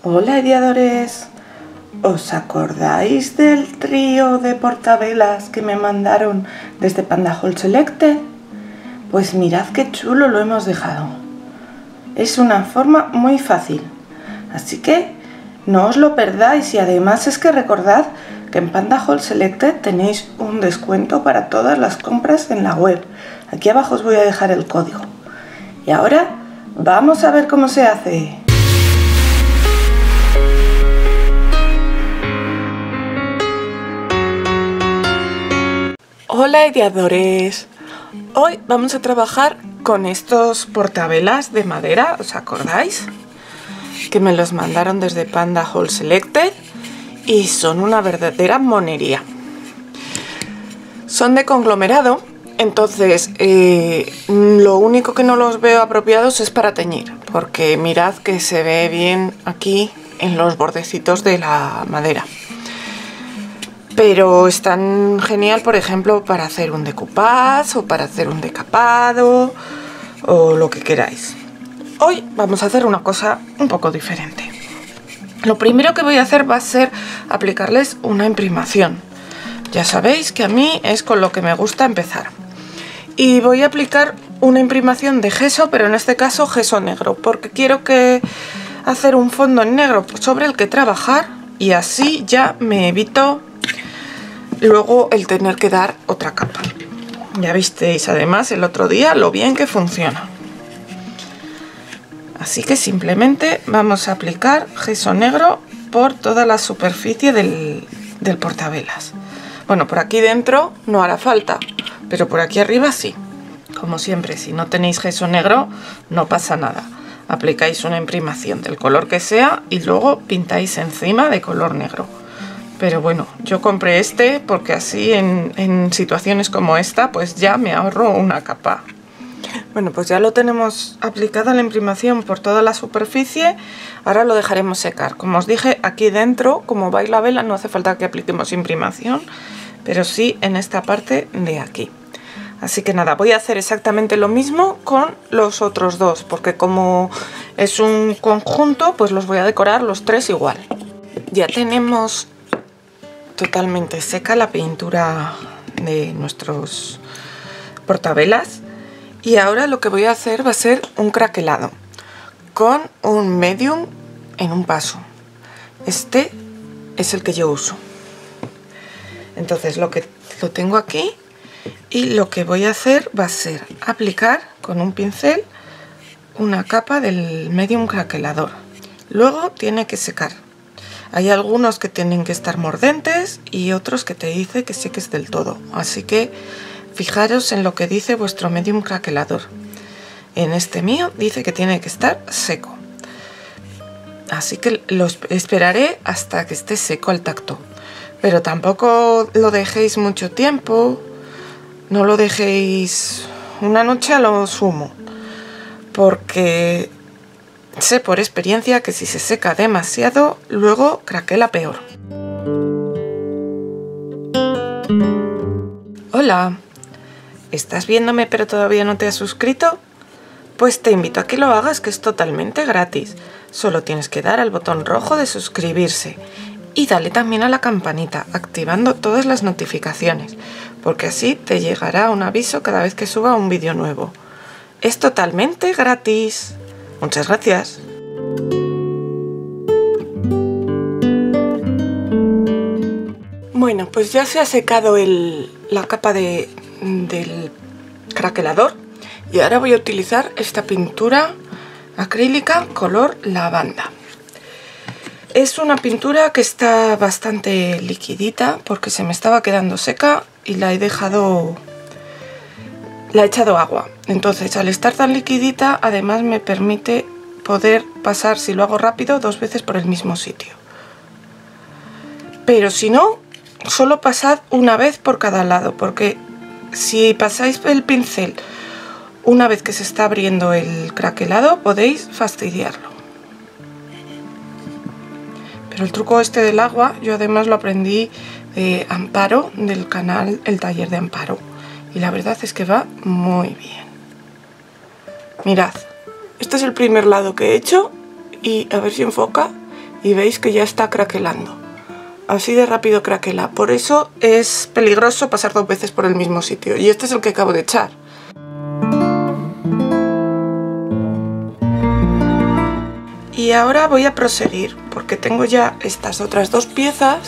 Hola, ideadores. ¿Os acordáis del trío de portavelas que me mandaron desde Panda Hall Selected? Pues mirad qué chulo lo hemos dejado. Es una forma muy fácil, así que no os lo perdáis. Y además es que recordad que en Panda Hall Selected tenéis un descuento para todas las compras en la web. Aquí abajo os voy a dejar el código. Y ahora vamos a ver cómo se hace. Hola, ideadores. Hoy vamos a trabajar con estos portavelas de madera, ¿os acordáis? Que me los mandaron desde Panda Hall Selected y son una verdadera monería. Son de conglomerado, entonces lo único que no los veo apropiados es para teñir, porque mirad que se ve bien aquí en los bordecitos de la madera. Pero están genial, por ejemplo, para hacer un decoupage o para hacer un decapado o lo que queráis. Hoy vamos a hacer una cosa un poco diferente. Lo primero que voy a hacer va a ser aplicarles una imprimación. Ya sabéis que a mí es con lo que me gusta empezar. Y voy a aplicar una imprimación de gesso, pero en este caso gesso negro, porque quiero hacer un fondo en negro sobre el que trabajar y así ya me evito luego el tener que dar otra capa. Ya visteis además el otro día lo bien que funciona. Así que simplemente vamos a aplicar gesso negro por toda la superficie del portavelas. Bueno, por aquí dentro no hará falta, pero por aquí arriba sí. Como siempre, si no tenéis gesso negro no pasa nada. Aplicáis una imprimación del color que sea y luego pintáis encima de color negro. Pero bueno, yo compré este porque así en situaciones como esta pues ya me ahorro una capa. Bueno, pues ya lo tenemos aplicada la imprimación por toda la superficie. Ahora lo dejaremos secar. Como os dije, aquí dentro, como va la vela, no hace falta que apliquemos imprimación, pero sí en esta parte de aquí. Así que nada, voy a hacer exactamente lo mismo con los otros dos, porque como es un conjunto, pues los voy a decorar los tres igual. Ya tenemos totalmente seca la pintura de nuestros portavelas y ahora lo que voy a hacer va a ser un craquelado con un medium en un paso. Este es el que yo uso. Entonces lo tengo aquí y lo que voy a hacer va a ser aplicar con un pincel una capa del medium craquelador. Luego tiene que secar. Hay algunos que tienen que estar mordentes y otros que te dice que seques del todo. Así que fijaros en lo que dice vuestro medium craquelador. En este mío dice que tiene que estar seco. Así que lo esperaré hasta que esté seco al tacto. Pero tampoco lo dejéis mucho tiempo. No lo dejéis una noche a lo sumo. Porque sé por experiencia que si se seca demasiado, luego craquela peor. Hola, ¿estás viéndome pero todavía no te has suscrito? Pues te invito a que lo hagas, que es totalmente gratis. Solo tienes que dar al botón rojo de suscribirse y dale también a la campanita, activando todas las notificaciones, porque así te llegará un aviso cada vez que suba un vídeo nuevo. Es totalmente gratis. Muchas gracias. Bueno, pues ya se ha secado la capa del craquelador y ahora voy a utilizar esta pintura acrílica color lavanda. Es una pintura que está bastante liquidita porque se me estaba quedando seca y la he echado agua. Entonces, al estar tan liquidita, además me permite poder pasar, si lo hago rápido, 2 veces por el mismo sitio. Pero si no, solo pasad una vez por cada lado, porque si pasáis el pincel una vez que se está abriendo el craquelado, podéis fastidiarlo. Pero el truco este del agua, yo además lo aprendí de Amparo, del canal El Taller de Amparo. Y la verdad es que va muy bien. Mirad, este es el primer lado que he hecho y a ver si enfoca. y veis que ya está craquelando. Así de rápido craquela. Por eso es peligroso pasar 2 veces por el mismo sitio. Y este es el que acabo de echar. Y ahora voy a proseguir, porque tengo ya estas otras 2 piezas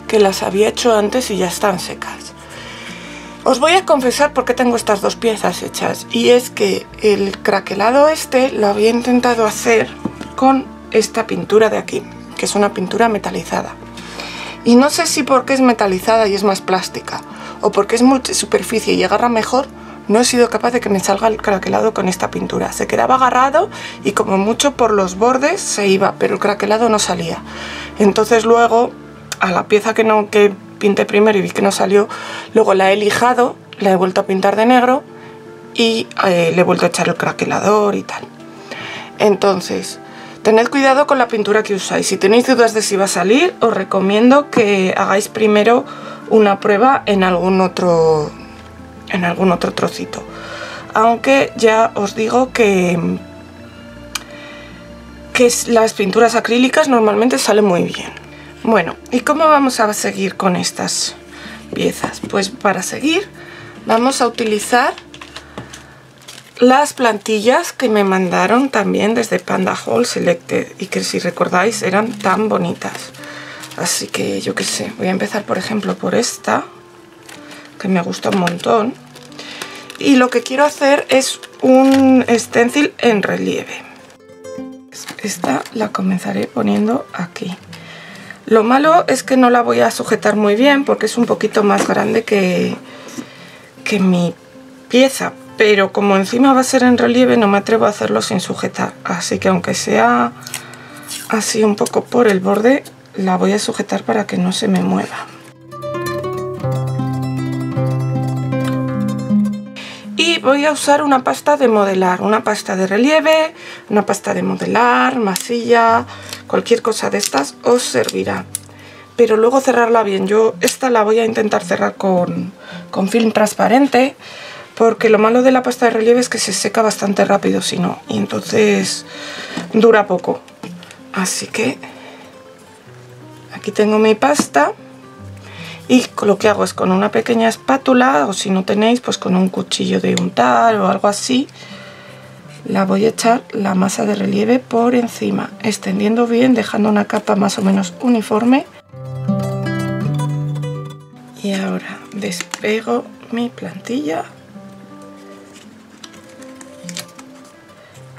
que las había hecho antes y ya están secas. Os voy a confesar por qué tengo estas 2 piezas hechas. Y es que el craquelado este lo había intentado hacer con esta pintura de aquí, que es una pintura metalizada. Y no sé si porque es metalizada y es más plástica, o porque es multisuperficie y agarra mejor, no he sido capaz de que me salga el craquelado con esta pintura. Se quedaba agarrado y como mucho por los bordes se iba, pero el craquelado no salía. Entonces luego, a la pieza que pinté primero y vi que no salió, luego la he lijado, la he vuelto a pintar de negro y le he vuelto a echar el craquelador y tal. Entonces, tened cuidado con la pintura que usáis. Si tenéis dudas de si va a salir, os recomiendo que hagáis primero una prueba en algún otro trocito. Aunque ya os digo que las pinturas acrílicas normalmente salen muy bien. Bueno, ¿y cómo vamos a seguir con estas piezas? Pues para seguir vamos a utilizar las plantillas que me mandaron también desde Panda Hall Selected y que, si recordáis, eran tan bonitas. Así que yo qué sé, voy a empezar por ejemplo por esta, que me gusta un montón. Y lo que quiero hacer es un stencil en relieve. Esta la comenzaré poniendo aquí. Lo malo es que no la voy a sujetar muy bien porque es un poquito más grande que mi pieza. Pero como encima va a ser en relieve, no me atrevo a hacerlo sin sujetar. Así que aunque sea así un poco por el borde, la voy a sujetar para que no se me mueva. Y voy a usar una pasta de modelar, una pasta de relieve, una pasta de modelar, masilla, cualquier cosa de estas os servirá. Pero luego cerrarla bien. Yo esta la voy a intentar cerrar con film transparente, porque lo malo de la pasta de relieve es que se seca bastante rápido si no, y entonces dura poco. Así que aquí tengo mi pasta y lo que hago es con una pequeña espátula, o si no tenéis, pues con un cuchillo de untar o algo así, la voy a echar la masa de relieve por encima, extendiendo bien, dejando una capa más o menos uniforme. Y ahora despego mi plantilla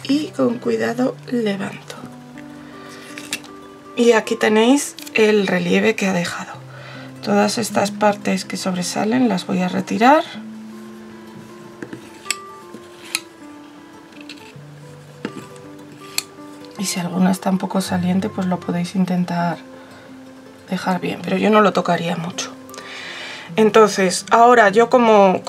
y con cuidado levanto. Y aquí tenéis el relieve que ha dejado. Todas estas partes que sobresalen las voy a retirar. Y si alguna está un poco saliente, pues lo podéis intentar dejar bien, pero yo no lo tocaría mucho. Entonces, ahora yo como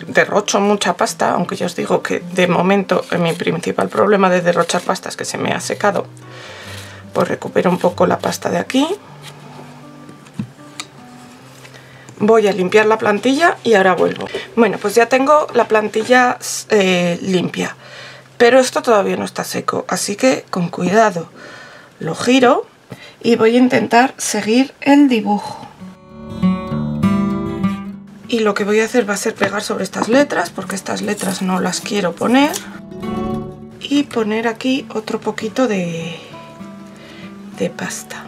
derrocho mucha pasta, aunque ya os digo que de momento mi principal problema de derrochar pasta es que se me ha secado, pues recupero un poco la pasta de aquí. Voy a limpiar la plantilla y ahora vuelvo. Bueno, pues ya tengo la plantilla limpia, pero esto todavía no está seco, así que con cuidado lo giro y voy a intentar seguir el dibujo. Y lo que voy a hacer va a ser pegar sobre estas letras, porque estas letras no las quiero poner. Y poner aquí otro poquito de pasta.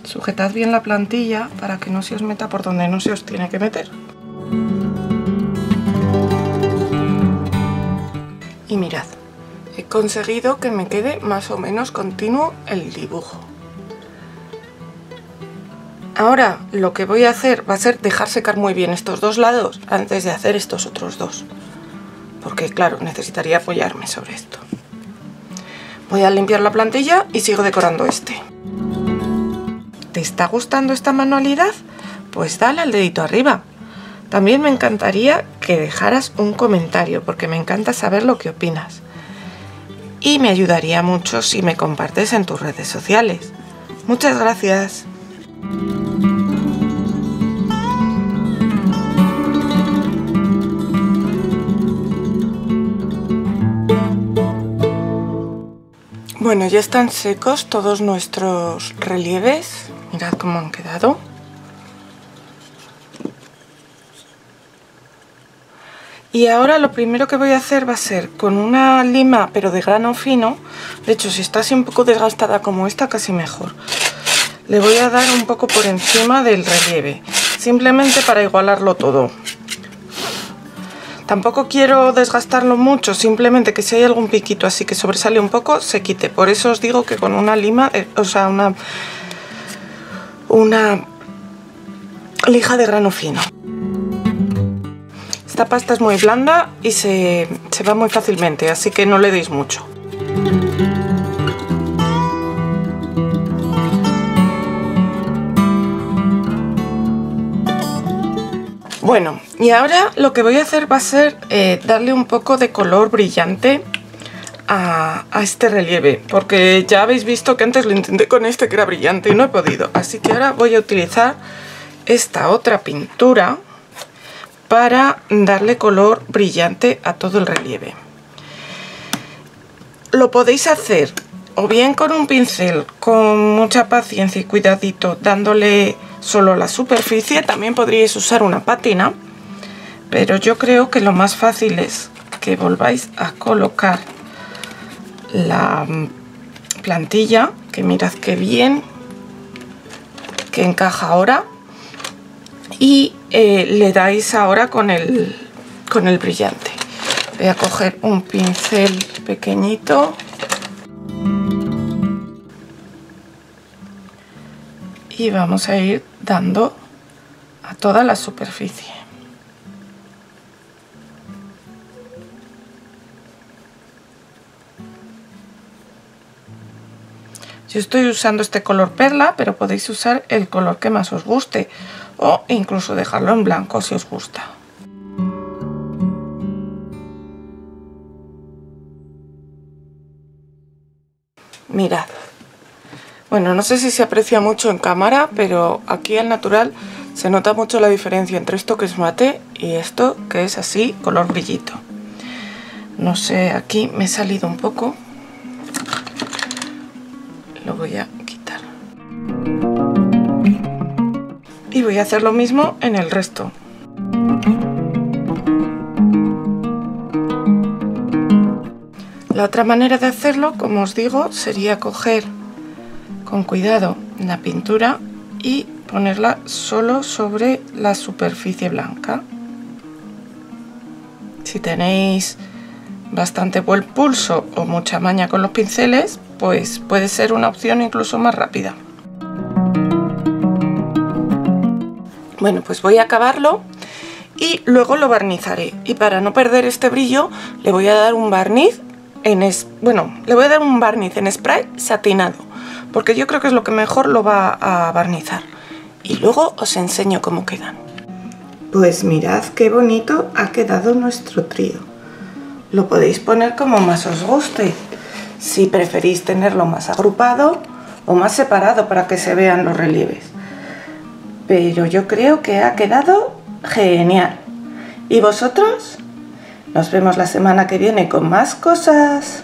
Sujetad bien la plantilla para que no se os meta por donde no se os tiene que meter. Y mirad, he conseguido que me quede más o menos continuo el dibujo. Ahora lo que voy a hacer va a ser dejar secar muy bien estos dos lados antes de hacer estos otros dos, porque claro, necesitaría apoyarme sobre esto. Voy a limpiar la plantilla y sigo decorando este. ¿Te está gustando esta manualidad? Pues dale al dedito arriba. También me encantaría que dejaras un comentario, porque me encanta saber lo que opinas. Y me ayudaría mucho si me compartes en tus redes sociales. Muchas gracias. Bueno, ya están secos todos nuestros relieves. Mirad cómo han quedado. Y ahora lo primero que voy a hacer va a ser con una lima, pero de grano fino. De hecho, si está así un poco desgastada como esta, casi mejor. Le voy a dar un poco por encima del relieve, simplemente para igualarlo todo. Tampoco quiero desgastarlo mucho, simplemente que si hay algún piquito así que sobresale un poco, se quite. Por eso os digo que con una lima, o sea, una lija de grano fino. Esta pasta es muy blanda y se va muy fácilmente, así que no le deis mucho. Bueno, y ahora lo que voy a hacer va a ser darle un poco de color brillante a este relieve, porque ya habéis visto que antes lo intenté con este que era brillante y no he podido. Así que ahora voy a utilizar esta otra pintura para darle color brillante a todo el relieve. Lo podéis hacer o bien con un pincel con mucha paciencia y cuidadito, dándole solo la superficie. También podríais usar una pátina, pero yo creo que lo más fácil es que volváis a colocar la plantilla, que mirad qué bien que encaja ahora, y le dais ahora con el brillante. Voy a coger un pincel pequeñito y vamos a ir dando a toda la superficie. Yo estoy usando este color perla, pero podéis usar el color que más os guste o incluso dejarlo en blanco si os gusta. Mirad. Bueno, no sé si se aprecia mucho en cámara, pero aquí al natural se nota mucho la diferencia entre esto que es mate y esto que es así, color brillito. No sé, aquí me he salido un poco. Lo voy a quitar. Y voy a hacer lo mismo en el resto. La otra manera de hacerlo, como os digo, sería coger con cuidado la pintura y ponerla solo sobre la superficie blanca. Si tenéis bastante buen pulso o mucha maña con los pinceles, pues puede ser una opción incluso más rápida. Bueno, pues voy a acabarlo y luego lo barnizaré. Y para no perder este brillo, le voy a dar un barniz en spray satinado, porque yo creo que es lo que mejor lo va a barnizar. Y luego os enseño cómo quedan. Pues mirad qué bonito ha quedado nuestro trío. Lo podéis poner como más os guste, si preferís tenerlo más agrupado o más separado para que se vean los relieves. Pero yo creo que ha quedado genial. ¿Y vosotros? Nos vemos la semana que viene con más cosas.